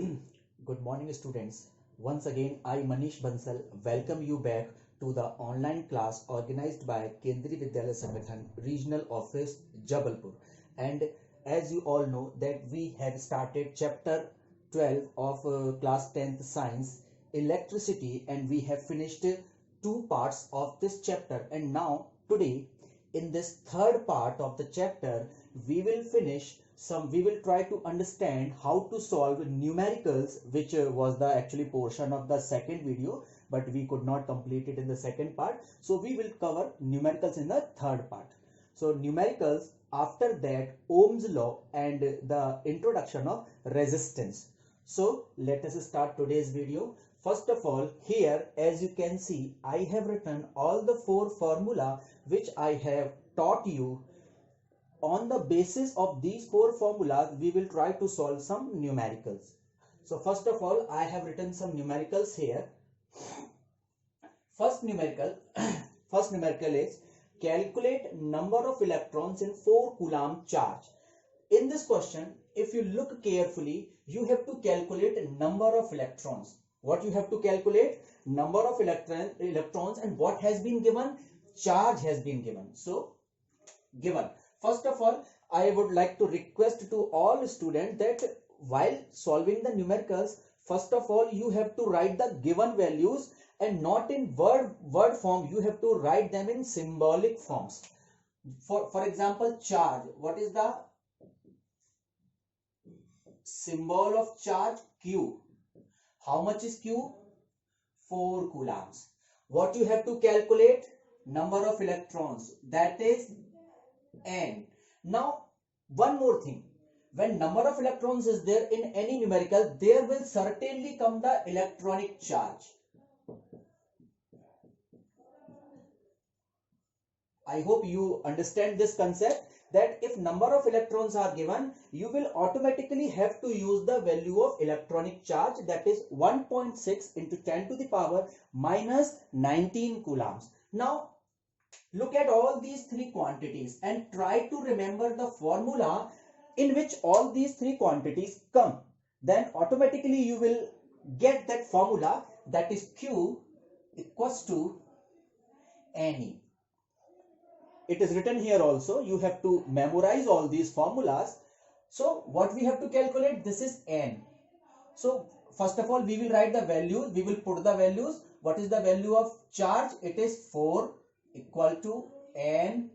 Good morning, students. Once again, I, Manish Bansal, welcome you back to the online class organized by Kendriya Vidyalaya Sangathan Regional Office, Jabalpur. And as you all know, that we have started chapter 12 of class 10th science, electricity, and we have finished two parts of this chapter. And now, today, in this third part of the chapter, we will try to understand how to solve numericals, which was the actually portion of the second video, but we could not complete it in the second part. So we will cover numericals in the third part. So numericals, after that Ohm's law and the introduction of resistance. So let us start today's video. First of all, here as you can see, I have written all the four formula which I have taught you. On the basis of these four formulas, we will try to solve some numericals. So first of all, I have written some numericals here. First numerical, first numerical is calculate number of electrons in 4 Coulomb charge. In this question, if you look carefully, you have to calculate number of electrons. What you have to calculate? Number of electrons, and what has been given? Charge has been given. So given. First of all, I would like to request to all students that while solving the numericals, first of all, you have to write the given values and not in word form. You have to write them in symbolic forms. For example, charge. What is the symbol of charge? Q. How much is Q? 4 coulombs. What you have to calculate? Number of electrons. That is N. Now, one more thing. When number of electrons is there in any numerical, there will certainly come the electronic charge. I hope you understand this concept, that if number of electrons are given, you will automatically have to use the value of electronic charge, that is 1.6 into 10 to the power minus 19 coulombs. Now, look at all these three quantities and try to remember the formula in which all these three quantities come. Then automatically you will get that formula, that is Q equals to Ne. It is written here also. You have to memorize all these formulas. So what we have to calculate? This is N. So first of all, we will write the values. We will put the values. What is the value of charge? It is 4 equal to N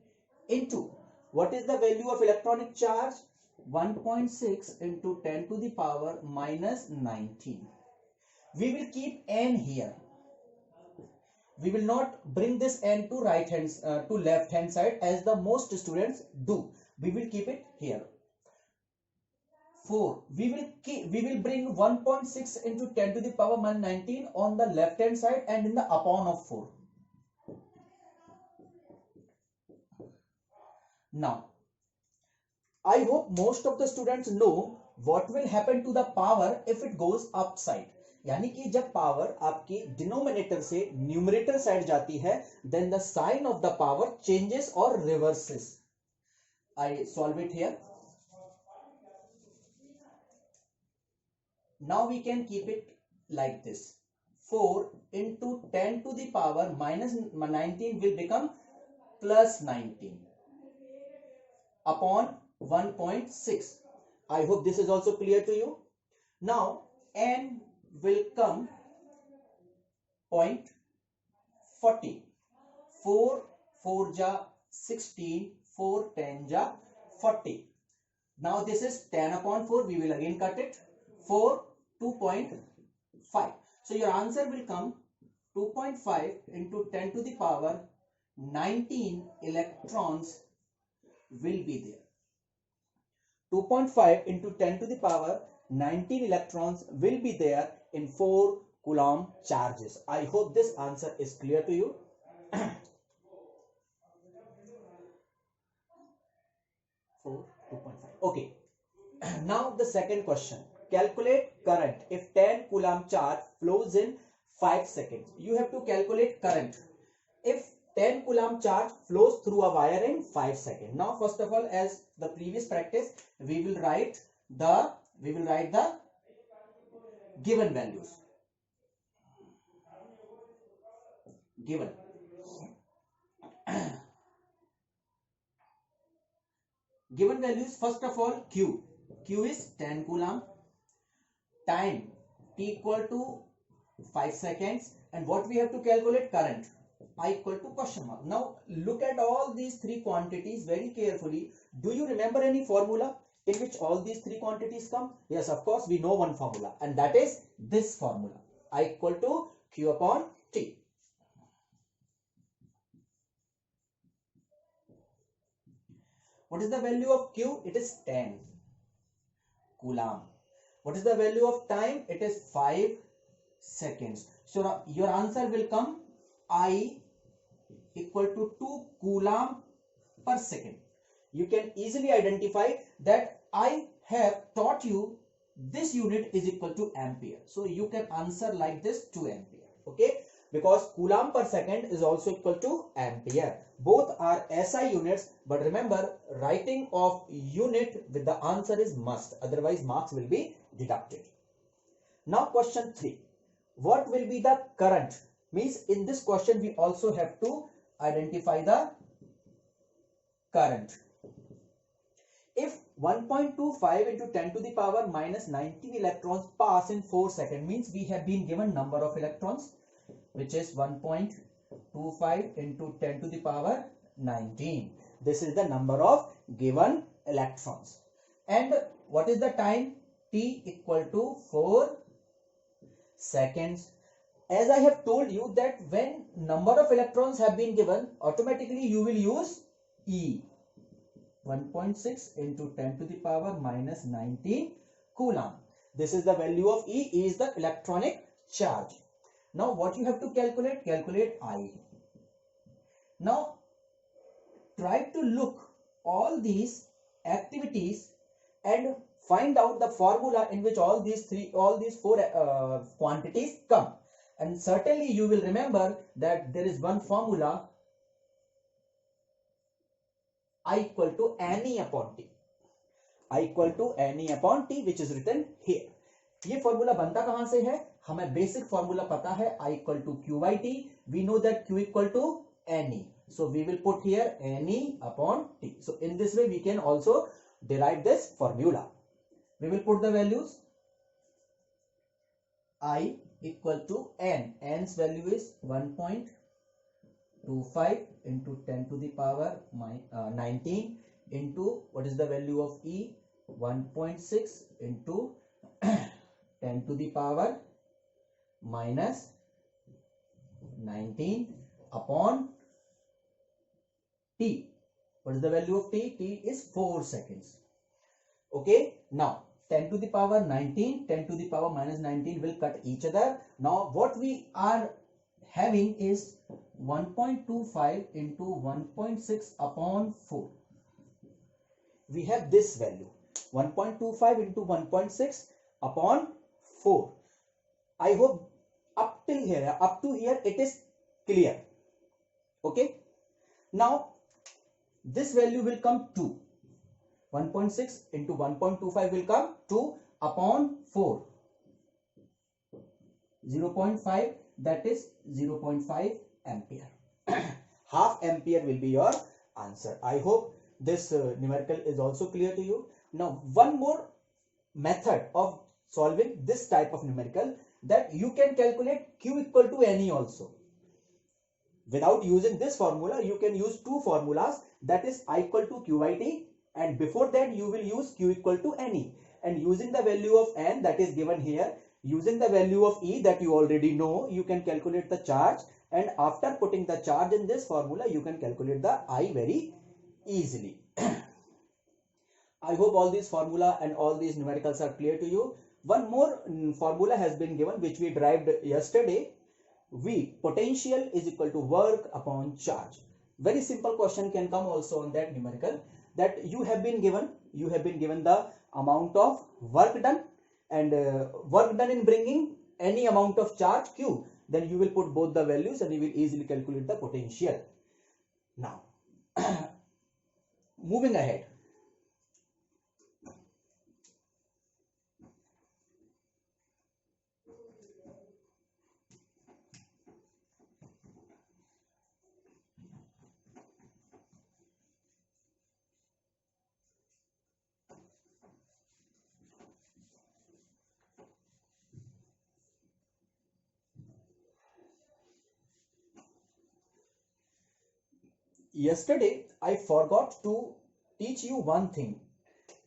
into, what is the value of electronic charge? 1.6 into 10 to the power minus 19. We will keep N here. We will not bring this N to left hand side as the most students do. We will keep it here. 4. We will bring 1.6 into 10 to the power minus 19 on the left hand side and in the upon of 4. Now, I hope most of the students know what will happen to the power if it goes upside. यानी कि जब power आपकी denominator से numerator side जाती है, then the sign of the power changes or reverses. I solve it here. Now we can keep it like this. 4 into 10 to the power minus 19 will become plus 19 upon 1.6. I hope this is also clear to you. Now N will come 0.40. 4 4 ja 16, 4 10 ja 40. Now this is 10 upon 4. We will again cut it. 4 2.5. So your answer will come 2.5 into 10 to the power 19 electrons will be there. 2.5 into 10 to the power 19 electrons will be there in 4 Coulomb charges. I hope this answer is clear to you. 4 2.5. Okay. Now the second question. Calculate current if 10 Coulomb charge flows in 5 seconds. You have to calculate current if 10 Coulomb charge flows through a wire in 5 seconds. Now first of all, as the previous practice, we will write the given values. Given given values, first of all, q is 10 coulomb, time t equal to 5 seconds, and what we have to calculate, current I equal to question mark. Now look at all these three quantities very carefully. Do you remember any formula in which all these three quantities come? Yes, of course, we know one formula, and that is this formula, I equal to q upon t. What is the value of q? It is 10 coulomb. What is the value of time? It is 5 seconds. So now your answer will come I equal to 2 coulomb per second. You can easily identify that I have taught you this unit is equal to ampere. So you can answer like this, 2 ampere. Okay, because coulomb per second is also equal to ampere. Both are SI units, but remember, writing of unit with the answer is must, otherwise marks will be deducted. Now question 3, what will be the current? Means in this question we also have to identify the current. If 1.25 into 10 to the power minus 19 electrons pass in 4 seconds, means we have been given number of electrons, which is 1.25 into 10 to the power 19. This is the number of given electrons. And what is the time? T equal to 4 seconds. As I have told you that when number of electrons have been given, automatically you will use E. 1.6 into 10 to the power minus 19 coulomb. This is the value of E. E is the electronic charge. Now what you have to calculate? Calculate I. Now try to look all these activities and find out the formula in which all these four quantities come. And certainly you will remember that there is one formula, I equal to NE upon T. I equal to NE upon T, which is written here. ये formula बनता कहां से है? हमें basic formula पता है, I equal to Q by T. We know that Q equal to NE. So we will put here NE upon T. So in this way we can also derive this formula. We will put the values. I equal to N. N's value is 1.25 into 10 to the power 19 into what is the value of E? 1.6 into 10 to the power minus 19 upon T. What is the value of T? T is 4 seconds. Okay, now 10 to the power 19, 10 to the power minus 19 will cut each other. Now what we are having is 1.25 into 1.6 upon 4. We have this value, 1.25 into 1.6 upon 4. I hope up to here it is clear. Okay, now this value will come 2. 1.6 into 1.25 will come 2 upon 4. 0.5, that is 0.5 ampere. Half ampere will be your answer. I hope this numerical is also clear to you. Now one more method of solving this type of numerical, that you can calculate Q equal to NE also. Without using this formula, you can use two formulas, that is I equal to Q by T, and before that you will use Q equal to NE, and using the value of N that is given here, using the value of E that you already know, you can calculate the charge, and after putting the charge in this formula you can calculate the I very easily. I hope all these formula and all these numericals are clear to you. One more formula has been given which we derived yesterday. V, potential is equal to work upon charge. Very simple question can come also on that numerical, that you have been given the amount of work done, and work done in bringing any amount of charge Q, then you will put both the values and you will easily calculate the potential. Now moving ahead, Yesterday, I forgot to teach you one thing.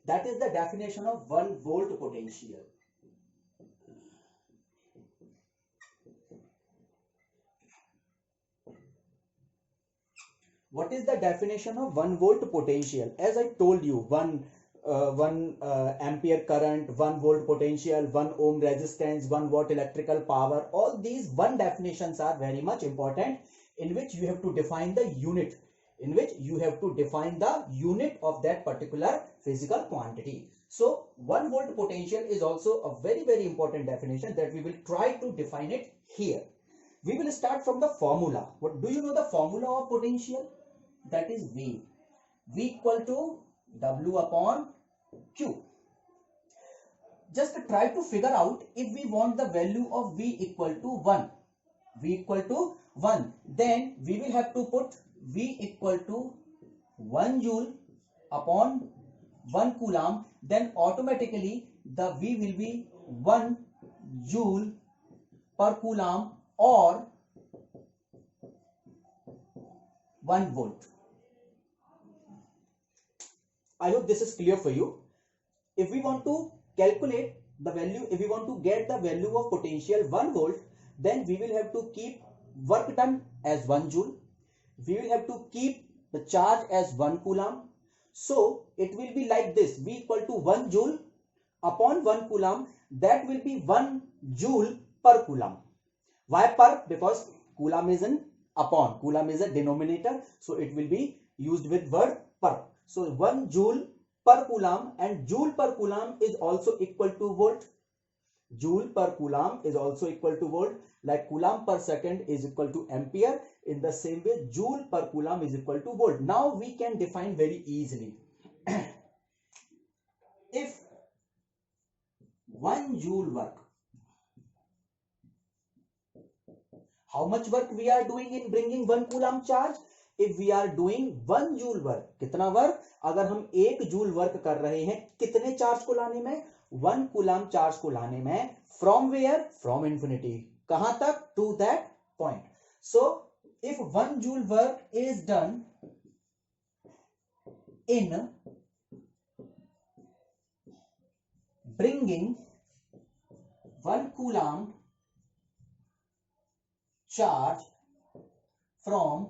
That is the definition of 1 volt potential. What is the definition of 1 volt potential? As I told you, 1 ampere current, 1 volt potential, 1 ohm resistance, 1 watt electrical power. All these 1 definitions are very much important, in which you have to define the unit, of that particular physical quantity. So 1 volt potential is also a very, very important definition that we will try to define it here. We will start from the formula. What do you know the formula of potential? That is V. V equal to W upon Q. Just try to figure out if we want the value of V equal to 1. V equal to 1. Then we will have to put V equal to 1 joule upon 1 coulomb. Then automatically the V will be 1 joule per coulomb or 1 volt. I hope this is clear for you. If we want to calculate the value, if we want to get the value of potential 1 volt, then we will have to keep work done as 1 joule. We will have to keep the charge as 1 coulomb. So it will be like this: V equal to 1 joule upon 1 coulomb. That will be 1 joule per coulomb. Why per? Because coulomb is an upon, coulomb is a denominator, so it will be used with word per. So 1 joule per coulomb, and joule per coulomb is also equal to volt. Joule per coulomb is also equal to volt. Like coulomb per second is equal to ampere, in the same way joule per coulomb is equal to volt. Now we can define very easily. If 1 joule work, how much work we are doing in bringing 1 coulomb charge? If we are doing 1 joule work, कितना work? अगर हम 1 joule work कर रहे हैं कितने charge को लाने में? 1 कूलम चार्ज को लाने में. From where? From infinity. कहां तक? To that point. So if 1 joule work is done in bringing 1 coulomb charge from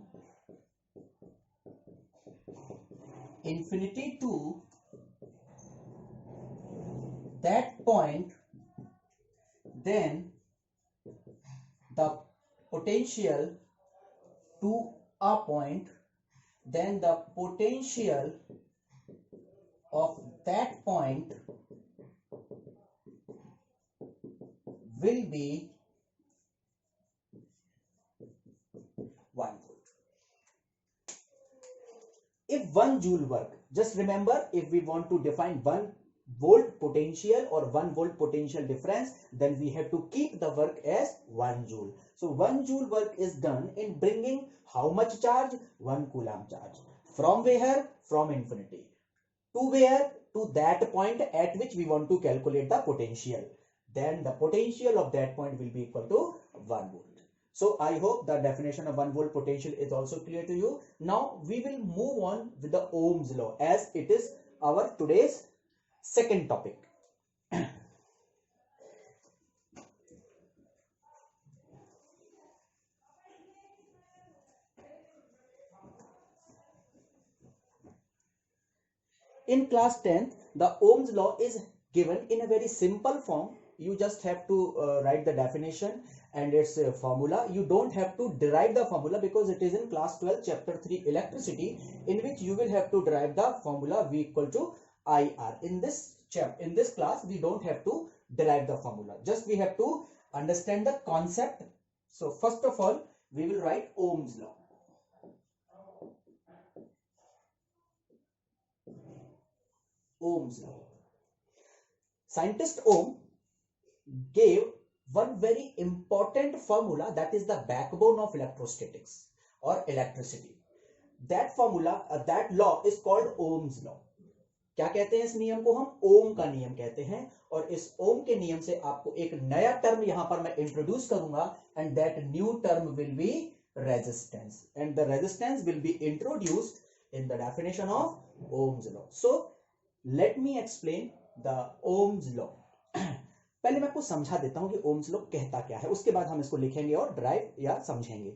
infinity to that point, then the potential to a point, then the potential of that point will be 1 volt. If 1 joule work, just remember, if we want to define 1 volt potential or 1 volt potential difference, then we have to keep the work as 1 joule. So 1 joule work is done in bringing how much charge? 1 coulomb charge. From where? From infinity. To where? To that point at which we want to calculate the potential. Then the potential of that point will be equal to 1 volt. So I hope the definition of 1 volt potential is also clear to you. Now we will move on with the Ohm's law, as it is our today's second topic. In class 10th, the Ohm's law is given in a very simple form. You just have to write the definition and its formula. You don't have to derive the formula because it is in class 12 chapter 3 electricity, in which you will have to derive the formula V equal to IR. In this class we don't have to derive the formula, just we have to understand the concept. So first of all we will write Ohm's law. Ohm's law. Scientist Ohm gave one very important formula that is the backbone of electrostatics or electricity. That formula, that law is called Ohm's law. क्या कहते हैं इस नियम को? हम ओम का नियम कहते हैं. और इस ओम के नियम से आपको एक नया टर्म यहां पर मैं इंट्रोड्यूस करूंगा, and that new term will be resistance, and the resistance will be introduced in the definition of Ohm's law. So let me explain the Ohm's law. पहले मैं आपको समझा देता हूं कि ओम्स लॉ कहता क्या है, उसके बाद हम इसको लिखेंगे और ड्राइव या समझेंगे.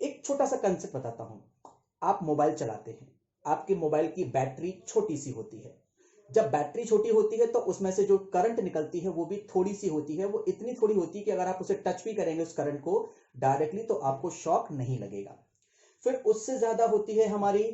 एक छोटा सा कंसेप्ट बताता हूं. आप मोबाइल चलाते हैं, आपके मोबाइल की बैटरी छोटी सी होती है. जब बैटरी छोटी होती है तो उसमें से जो करंट निकलती है वो भी थोड़ी सी होती है. वो इतनी थोड़ी होती है कि अगर आप उसे टच भी करेंगे उस करंट को डायरेक्टली तो आपको शॉक नहीं लगेगा. फिर उससे ज्यादा होती है हमारी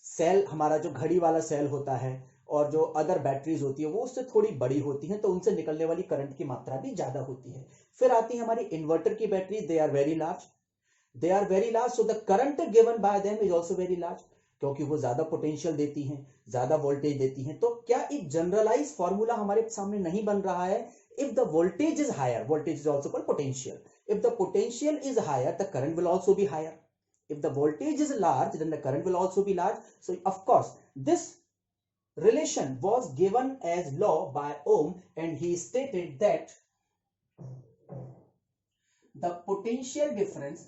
सेल, हमारा जो घड़ी वाला सेल होता है, और जो अदर बैटरीज होती है वो उससे थोड़ी बड़ी होती हैं, तो उनसे निकलने वाली करंट की मात्रा भी ज्यादा होती है. फिर आती है हमारी इन्वर्टर की battery. They are very large, so the current given by them is also very large, क्योंकि वो ज्यादा पोटेंशियल देती हैं, ज्यादा वोल्टेज देती हैं. तो क्या एक जनरलाइज फॉर्मूला हमारे सामने नहीं बन रहा है? If the voltage is higher, voltage is also called potential. If the potential is higher, the current will also be higher. If the voltage is large, then the current will also be large. So of course, this relation was given as law by Ohm, and he stated that the potential difference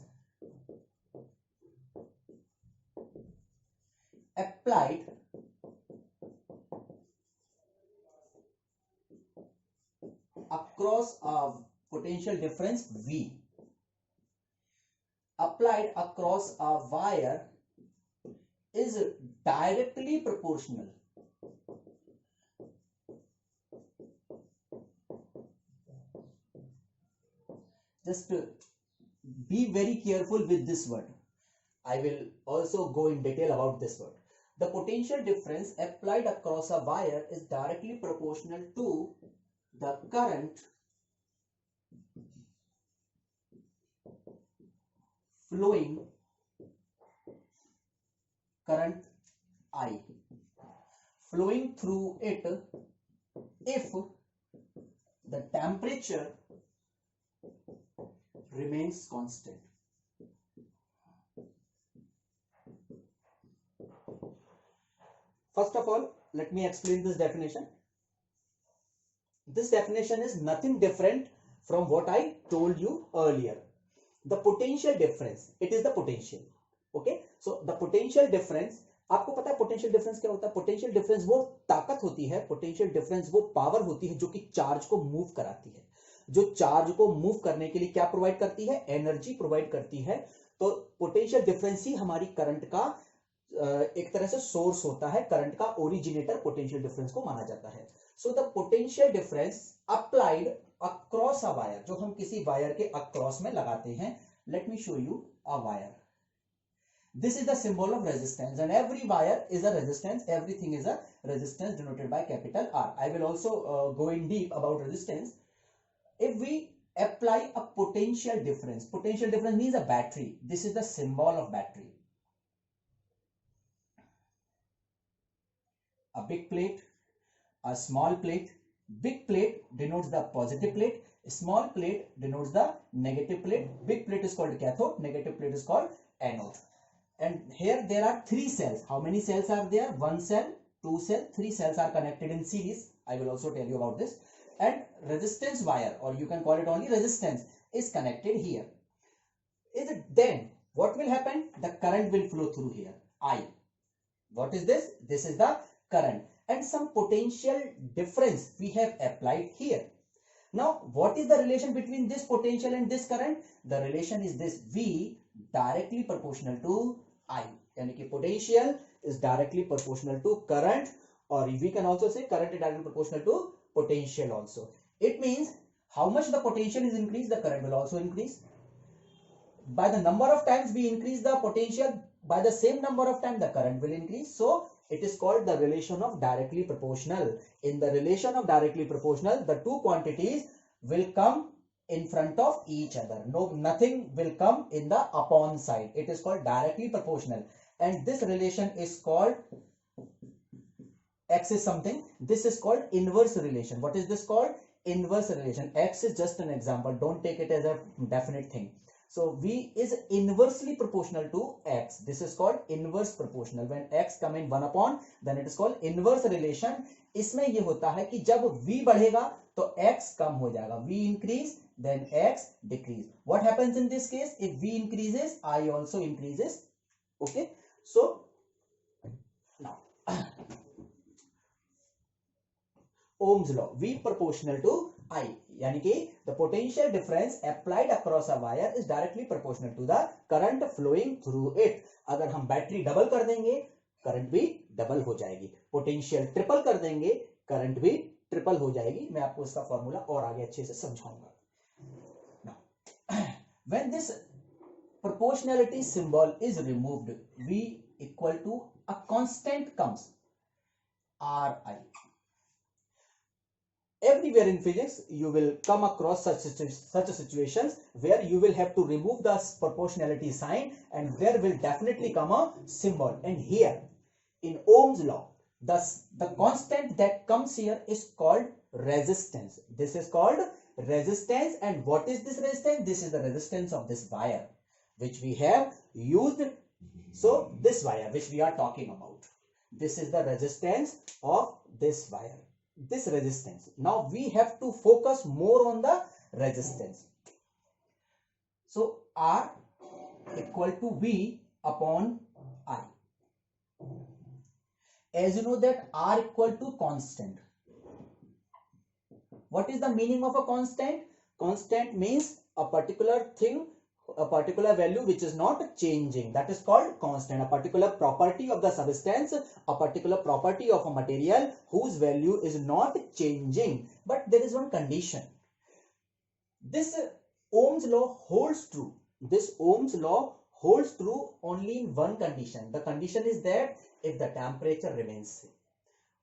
applied across a potential difference V applied across a wire is directly proportional just be very careful with this word. I will also go in detail about this word. The potential difference applied across a wire is directly proportional to the current flowing, current I flowing through it if the temperature remains constant. First of all, let me explain this definition. This definition is nothing different from what I told you earlier. The potential difference, it is the potential. Okay, so the potential difference, आपको पता है potential difference क्या होता है? Potential difference वो ताकत होती है, पोटेंशियल डिफरेंस वो पावर होती है जो कि चार्ज को मूव कराती है. जो चार्ज को मूव करने के लिए क्या प्रोवाइड करती है? एनर्जी प्रोवाइड करती है. तो पोटेंशियल डिफरेंस ही हमारी करंट का एक तरह से सोर्स होता है, करंट का ओरिजिनेटर पोटेंशियल डिफरेंस को माना जाता है. So the potential difference applied across a wire, जो हम किसी वायर के अक्रॉस में लगाते हैं. Let me show you a wire. This is the symbol of resistance, and every wire is a resistance. Everything is a resistance denoted by capital R. I will also go in deep about resistance. If we apply a potential difference means a battery. This is the symbol of battery. A big plate, a small plate. Big plate denotes the positive plate. Small plate denotes the negative plate. Big plate is called cathode. Negative plate is called anode. And here there are three cells. How many cells are there? One cell, two cells, three cells are connected in series. I will also tell you about this. And resistance wire, or you can call it only resistance, is connected here. Then what will happen? The current will flow through here. I. What is this? This is the current. And some potential difference we have applied here. Now, what is the relation between this potential and this current? The relation is this V directly proportional to I. यानी कि potential is directly proportional to current, or we can also say current is directly proportional to potential also. It means how much the potential is increased, the current will also increase. By the number of times we increase the potential, by the same number of times the current will increase. So it is called the relation of directly proportional. In the relation of directly proportional, the two quantities will come in front of each other. No, nothing will come in the upon side. It is called directly proportional. And this relation is called, X is something. This is called inverse relation. What is this called? Inverse relation. X is just an example. Don't take it as a definite thing. So V is inversely proportional to X. This is called inverse proportional. When X come in 1 upon, then it is called inverse relation. इसमें ये होता है कि जब V बढ़ेगा तो X कम हो जाएगा. V increase, then X decrease. What happens in this case? If V increases, I also increases. Okay. So now Ohm's law, V proportional to I, यानी कि the potential difference applied across a wire is directly proportional to the current flowing through it. अगर हम battery double कर देंगे, current भी double हो जाएगी. Potential triple कर देंगे, करंट भी ट्रिपल हो जाएगी. मैं आपको इसका फॉर्मूला और आगे अच्छे से समझाऊंगा. Now, when this proportionality symbol is removed, V equal to a constant comes, Ri. Everywhere in physics you will come across such situations where you will have to remove the proportionality sign and there will definitely come a symbol. And here in Ohm's law, the constant that comes here is called resistance. This is called resistance. And what is this resistance? This is the resistance of this wire which we have used. So this wire which we are talking about, this is the resistance of this wire. This resistance. Now we have to focus more on the resistance. So R equal to V upon I. As you know that R equal to constant. What is the meaning of a constant? Constant means a particular thing, a particular value which is not changing. That is called constant. A particular property of the substance, a particular property of a material whose value is not changing. But there is one condition. This Ohm's law holds true. This Ohm's law holds true only in one condition. The condition is that if the temperature remains same.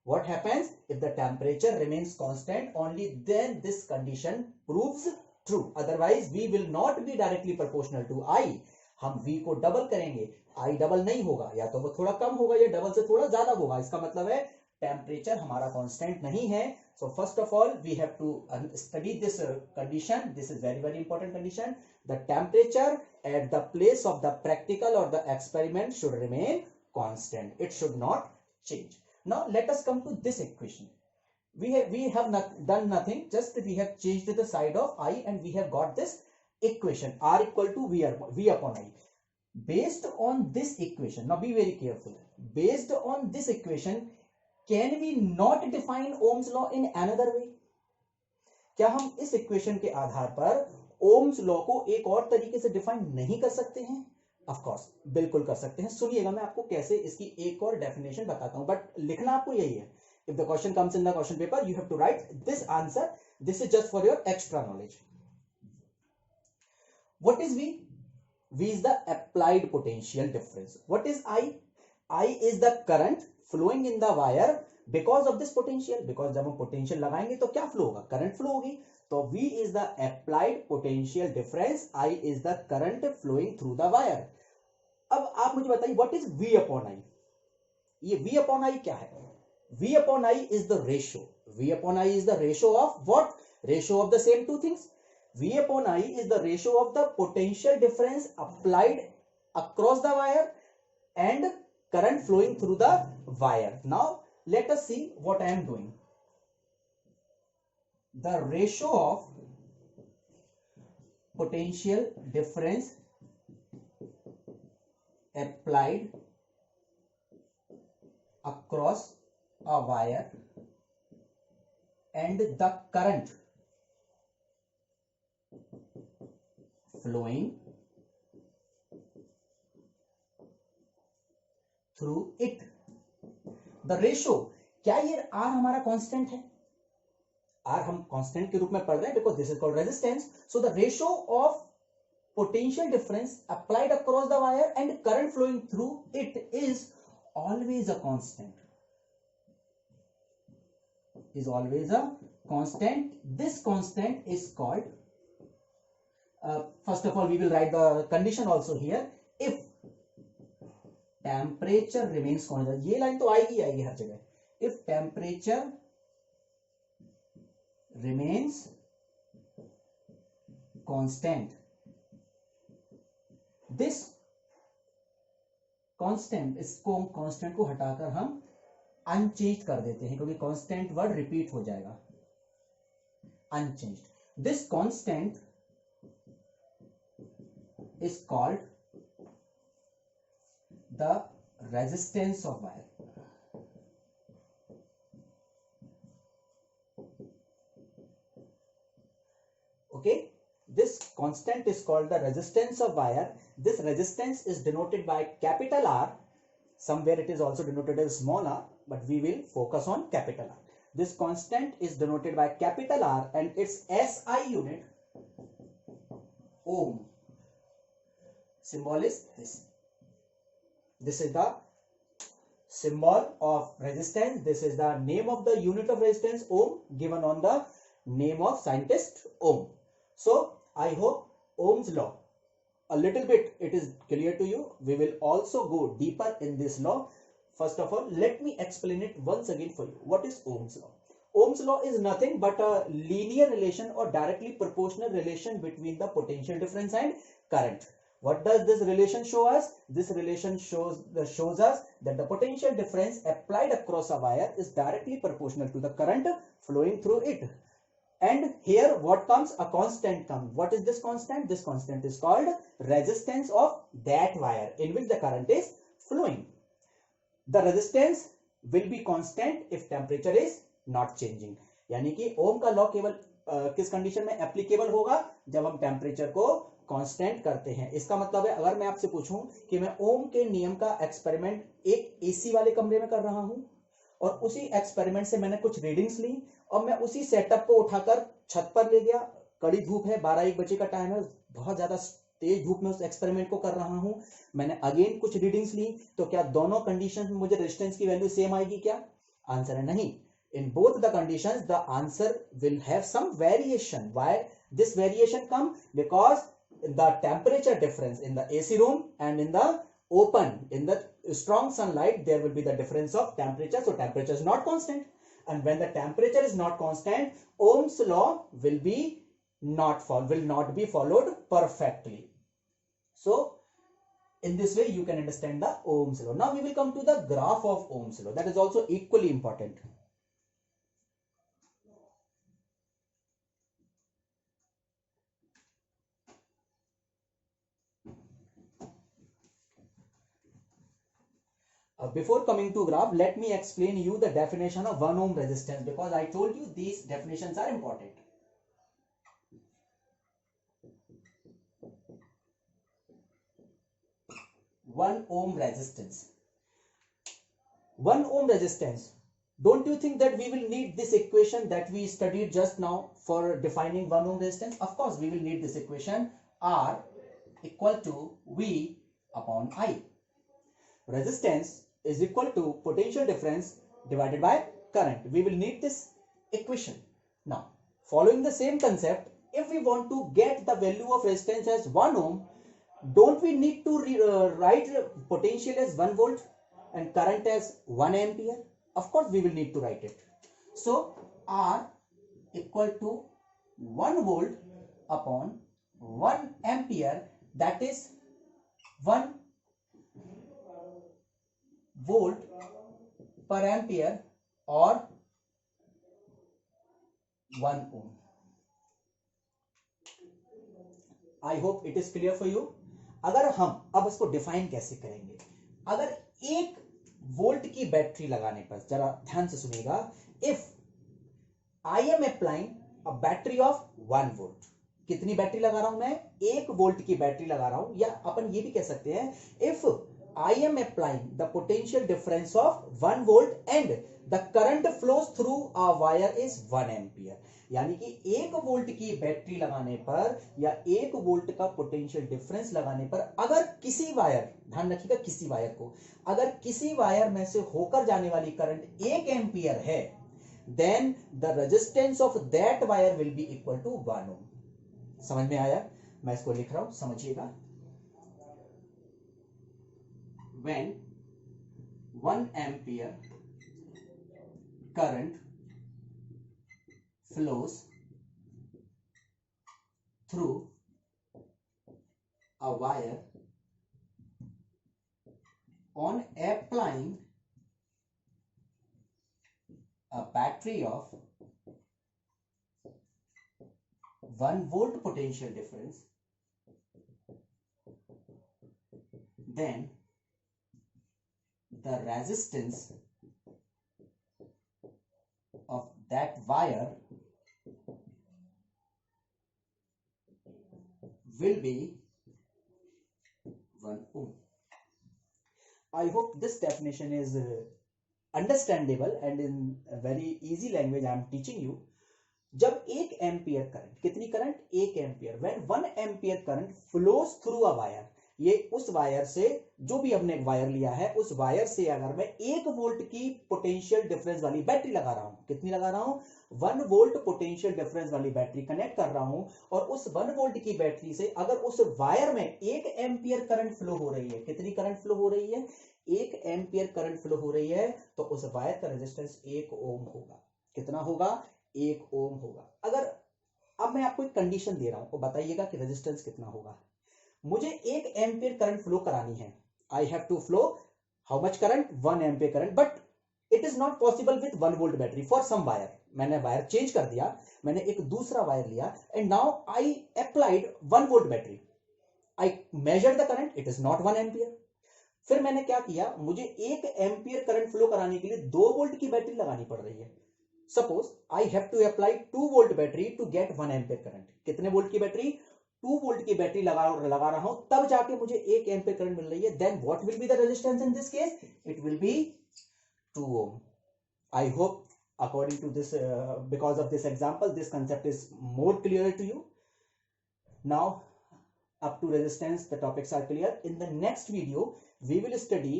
What happens? If the temperature remains constant, only then this condition proves true. Otherwise V will not be directly proportional to I. हम V को double करेंगे, I double नहीं होगा, या तो वो थोड़ा कम होगा या डबल से थोड़ा ज्यादा होगा. इसका मतलब है टेम्परेचर हमारा कांस्टेंट नहीं है. So first of all we have to study this condition. This is very important condition. The temperature at the place of the practical or the experiment should remain constant. It should not change. Now let us come to this equation. We have not done nothing, just we have changed the side of I and we have got this equation R equal to V upon I. Based on this equation, now be very careful. Based on this equation, can we not define Ohm's law in another way? क्या हम इस equation के आधार पर Ohm's law को एक और तरीके से define नहीं कर सकते हैं? Of course, बिल्कुल कर सकते हैं. सुनिएगा मैं आपको कैसे इसकी एक और definition बताता हूं, but लिखना आपको यही है. If the question comes in the question paper, you have to write this answer. This is just for your extra knowledge. What is V? V is the applied potential difference. What is I? I is the current flowing in the wire because of this potential. Because जब हम potential लगाएंगे तो क्या flow होगा? Current flow होगी. तो V is the applied potential difference. I is the current flowing through the wire. अब आप मुझे बताइए what is V upon I? ये V upon I क्या है? V upon I is the ratio. V upon I is the ratio of what? Ratio of the same two things. V upon I is the ratio of the potential difference applied across the wire and current flowing through the wire. Now let us see what I am doing. The ratio of potential difference applied across a wire and the current flowing through it. The ratio, क्या ये R हमारा constant है? R हम constant के रूप में पढ़ रहे हैं because this is called resistance. So the ratio of potential difference applied across the wire and current flowing through it is always a constant. Is always a constant. This constant is called, first of all we will write the condition also here. If temperature remains constant, ये line तो आएगी हर जगह. If temperature remains constant this constant, इसको constant को हटाकर हम unchange कर देते हैं क्योंकि कांस्टेंट वर्ड रिपीट हो जाएगा, unchanged. This constant is called the resistance of wire. Okay, this constant is called the resistance of wire. This resistance is denoted by capital R. Somewhere it is also denoted as small r, but we will focus on capital R. This constant is denoted by capital R and its SI unit ohm. Symbol is this. This is the symbol of resistance. This is the name of the unit of resistance, ohm, given on the name of scientist Ohm. So I hope Ohm's law, a little bit it is clear to you. We will also go deeper in this law. First of all, let me explain it once again for you. What is Ohm's law? Ohm's law is nothing but a linear relation or directly proportional relation between the potential difference and current. What does this relation show us? This relation shows us that the potential difference applied across a wire is directly proportional to the current flowing through it. And here what comes? A constant comes. What is this constant? This constant is called resistance of that wire in which the current is flowing. The resistance will be constant if temperature is not changing. यानी कि ओम का law केवल किस condition में applicable होगा? जब हम temperature को कांस्टेंट करते हैं। इसका मतलब है अगर मैं आपसे पूछूं कि मैं ओम के नियम का एक्सपेरिमेंट एक एसी वाले कमरे में कर रहा हूं और उसी एक्सपेरिमेंट से मैंने कुछ रीडिंग्स ली और मैं उसी सेटअप को उठाकर छत पर ले गया, कड़ी धूप है, 12-1 बजे का टाइम है, बहुत ज्यादा तेज धूप में उस एक्सपेरिमेंट को कर रहा हूं, मैंने अगेन कुछ रीडिंग्स ली, तो क्या दोनों कंडीशंस में मुझे रेजिस्टेंस की वैल्यू सेम आएगी क्या? आंसर है नहीं। In both the conditions the answer will have some variation. Why this variation come? Because the temperature difference in the AC room and in the open, in the strong sunlight, there will be the difference of temperature, so temperature is not constant, and when the temperature is not constant, Ohm's law will not be followed perfectly. So in this way you can understand the Ohm's law. Now we will come to the graph of Ohm's law, that is also equally important. Before coming to graph, let me explain you the definition of 1 ohm resistance, because I told you these definitions are important. One ohm resistance. 1 ohm resistance. Don't you think that we will need this equation that we studied just now for defining 1 ohm resistance? Of course we will need this equation, R equal to V upon I. Resistance is equal to potential difference divided by current. We will need this equation. Now, following the same concept, if we want to get the value of resistance as 1 ohm, don't we need to write potential as 1 volt and current as 1 ampere? Of course, we will need to write it. So, R equal to 1 volt upon 1 ampere, that is 1 volt per ampere or 1 ohm. I hope it is clear for you. अगर हम अब इसको define कैसे करेंगे? अगर 1 volt की battery लगाने पर, जरा ध्यान से सुनिएगा, if I am applying a battery of 1 volt, कितनी बैटरी लगा रहा हूं मैं? 1 वोल्ट की बैटरी लगा रहा हूं, या अपन ये भी कह सकते हैं, if I am applying the potential difference of 1 volt and the current flows through a wire is 1 ampere. यानी कि 1 वोल्ट की बैटरी लगाने पर या 1 वोल्ट का पोटेंशियल डिफरेंस लगाने पर अगर किसी वायर, ध्यान रखिएगा किसी वायर को, अगर किसी वायर में से होकर जाने वाली करंट 1 एम्पियर है, then the resistance of that wire will be equal to 1 ohm. समझ में आया? मैं इसको लिख रहा हूं, समझिएगा. When 1 ampere current flows through a wire on applying a battery of 1 volt potential difference, then the resistance of that wire will be 1 ohm. I hope this definition is understandable and in a very easy language I am teaching you. जब 1 ampere current, कितनी current, 1 ampere, when 1 ampere current flows through a wire, ये उस wire से, जो भी हमने एक wire लिया है, उस वायर से अगर मैं 1 वोल्ट की पोटेंशियल डिफरेंस वाली बैटरी लगा रहा हूं, कितनी लगा रहा हूं, 1 वोल्ट पोटेंशियल डिफरेंस वाली बैटरी कनेक्ट कर रहा हूं, और उस 1 वोल्ट की बैटरी से अगर उस वायर में 1 एम्पियर करंट फ्लो हो रही है, कितनी करंट फ्लो हो रही है, 1 एम्पियर करंट फ्लो हो रही है, तो उस वायर का रेजिस्टेंस 1 ओम होगा। कितना होगा, 1 ओम होगा। अगर अब मैं आपको एक कंडीशन दे रहा हूं, तो बताइएगा कि रेजिस्टेंस कितना होगा। मुझे 1 एम्पियर करंट फ्लो करानी है, I have to flow how much current, 1 ampere current, but it is not possible with 1 volt battery for some wire. मैंने वायर चेंज कर दिया, मैंने एक दूसरा वायर लिया, and now I applied 1 volt battery, I measure the current, it is not 1 ampere. फिर मैंने क्या किया, मुझे 1 एम्पियर करंट फ्लो कराने के लिए 2 वोल्ट की बैटरी लगानी पड़ रही है। Suppose I have to apply 2 volt battery to get 1 ampere current. कितने वोल्ट की बैटरी, 2 वोल्ट की बैटरी लगा रहा हूं, तब जाके मुझे 1 एम्पियर करंट मिल रही है। Then what will be the resistance in this case, it will be 2 ohm. I hope according to this, because of this example, this concept is more clear to you. Now up to resistance the topics are clear. In the next video we will study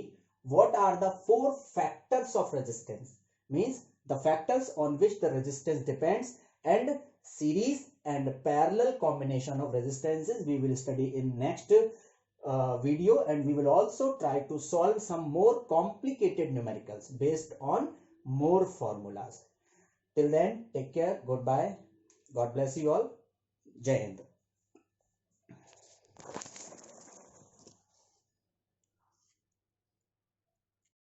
what are the 4 factors of resistance, means the factors on which the resistance depends, and series and parallel combination of resistances we will study in next video, and we will also try to solve some more complicated numericals based on more formulas. Till then, take care, goodbye, God bless you all, Jai Hind.